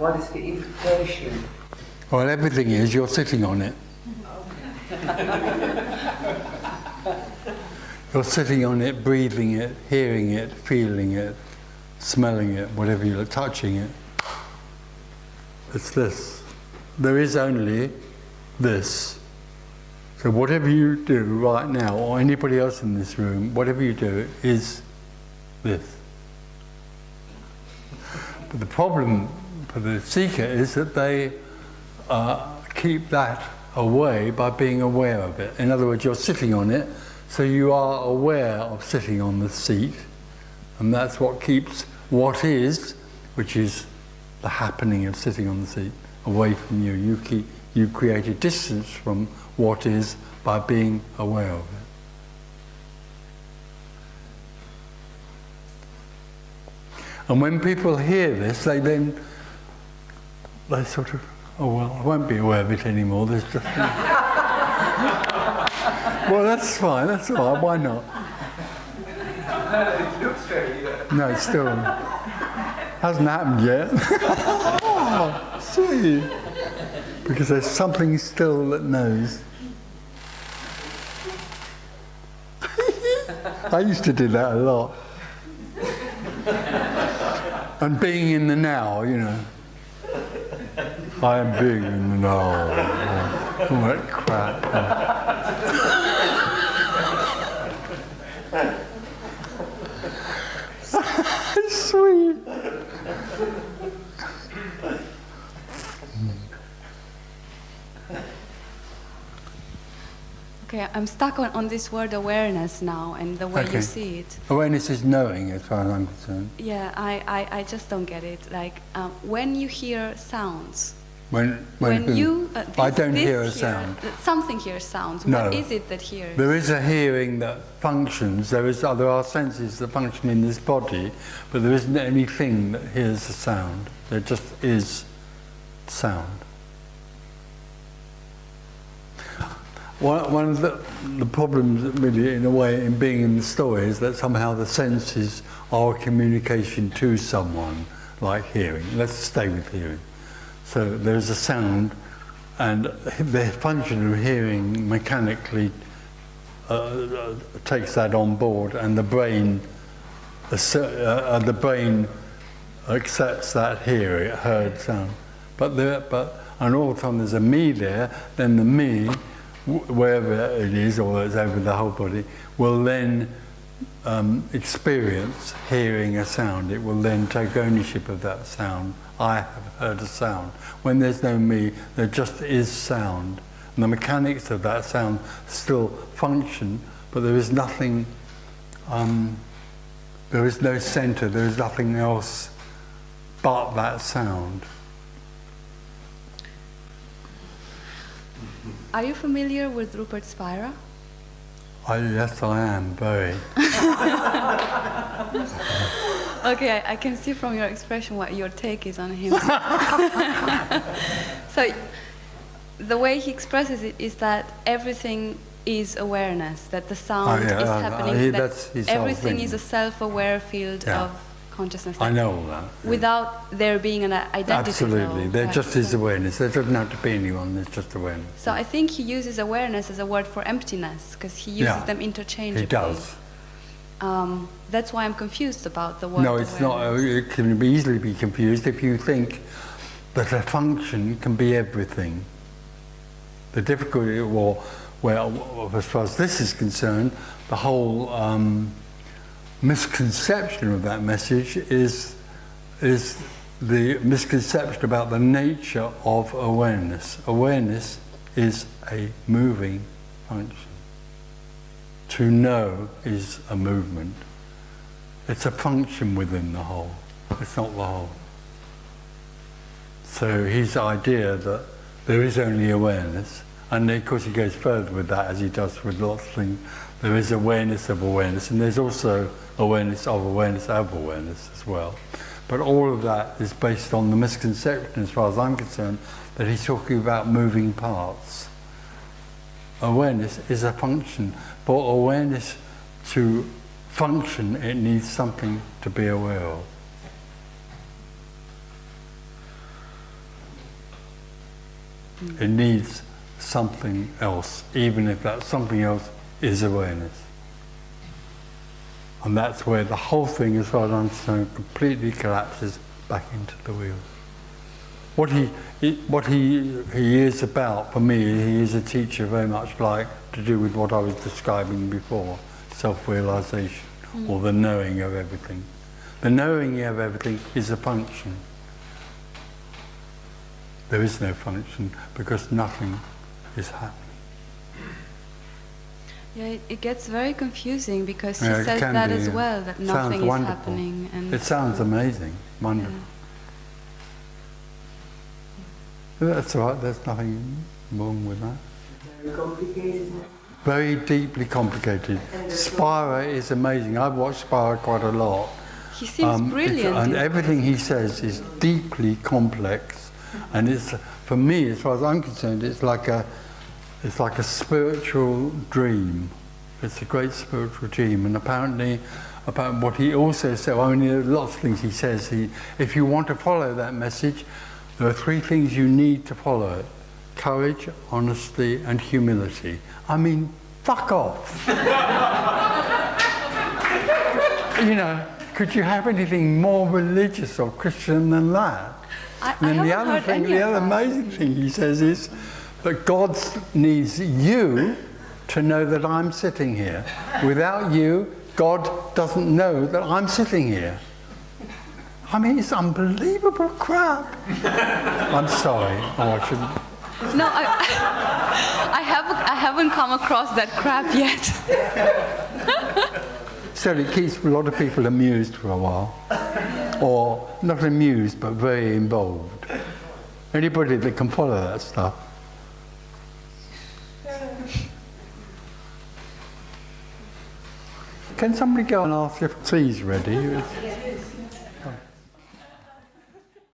What is the implication? Well, everything is, you're sitting on it. You're sitting on it, breathing it, hearing it, feeling it, smelling it, whatever you're touching it. It's this. There is only this. So whatever you do right now, or anybody else in this room, whatever you do is this. But the problem for the seeker is that they keep that away by being aware of it. In other words, you're sitting on it, so you are aware of sitting on the seat, and that's what keeps what is, which is the happening of sitting on the seat, away from you. You create a distance from what is by being aware of it. And when people hear this, they sort of, oh well, I won't be aware of it anymore. There's just well, that's fine. That's all right. Why not? It looks very... No, it still hasn't happened yet. Oh, sweet. Because there's something still that knows. I used to do that a lot. And being in the now, you know. I am being in the now. All that crap. Sweet. Okay, I'm stuck on this word awareness now and the way you see it. Awareness is knowing, as far as I'm concerned. Yeah, I just don't get it. Like, when you hear sounds, When you... I don't hear a sound. Something hears sounds. No. What is it that hears? There is a hearing that functions. There are senses that function in this body, but there isn't anything that hears a sound. There just is sound. One of the problems, really, in a way, in being in the story is that somehow the senses are a communication to someone, like hearing. Let's stay with hearing. So there's a sound, and the function of hearing mechanically takes that on board, and the brain accepts that heard sound. And all the time there's a me there, then the me, wherever it is, or it's over the whole body, will then experience hearing a sound. It will then take ownership of that sound. I have heard a sound. When there's no me, there just is sound. And the mechanics of that sound still function, but there is nothing, there is no center, there is nothing else but that sound. Are you familiar with Rupert Spira? Yes, I am, very. Okay, I can see from your expression what your take is on him. So, the way he expresses it is that everything is awareness, that the sound is happening, that everything is a self-aware field of consciousness. I know all that. Without there being an identity. Absolutely, there just is awareness. There doesn't have to be anyone, there's just awareness. So I think he uses awareness as a word for emptiness, because he uses them interchangeably. He does. That's why I'm confused about the word. No, it's not. It can easily be confused if you think that a function can be everything. The difficulty, well, as far as this is concerned, the whole misconception of that message is the misconception about the nature of awareness. Awareness is a moving function. To know is a movement. It's a function within the whole. It's not the whole. So his idea that there is only awareness, and of course he goes further with that, as he does with lots of things. There is awareness of awareness, and there's also awareness of awareness of awareness as well. But all of that is based on the misconception, as far as I'm concerned, that he's talking about moving parts. Awareness is a function. For awareness to function, it needs something to be aware of. It needs something else, even if that something else is awareness. And that's where the whole thing, as far as I understand, completely collapses back into the wheel. What he is about, for me, he is a teacher very much like to do with what I was describing before, self-realization, or the knowing of everything. The knowing of everything is a function. There is no function because nothing is happening. Yeah, it gets very confusing because he says that as well, that nothing is happening. And it sounds amazing, wonderful. Yeah. That's all right, there's nothing wrong with that. Very complicated. Very deeply complicated. Spira is amazing. I've watched Spira quite a lot. He seems brilliant. And everything he says is deeply complex. And it's, for me, as far as I'm concerned, it's like a spiritual dream. It's a great spiritual dream. And apparently, about what he also said, I mean, there are lots of things he says. If you want to follow that message, there are 3 things you need to follow it: courage, honesty, and humility. I mean, fuck off. You know, could you have anything more religious or Christian than that? And the other amazing thing he says is that God needs you to know that I'm sitting here. Without you, God doesn't know that I'm sitting here. I mean, it's unbelievable crap. I'm sorry. Oh, I shouldn't. No, I haven't come across that crap yet. So it keeps a lot of people amused for a while. Or not amused, but very involved. Anybody that can follow that stuff. Can somebody go and ask if tea's ready?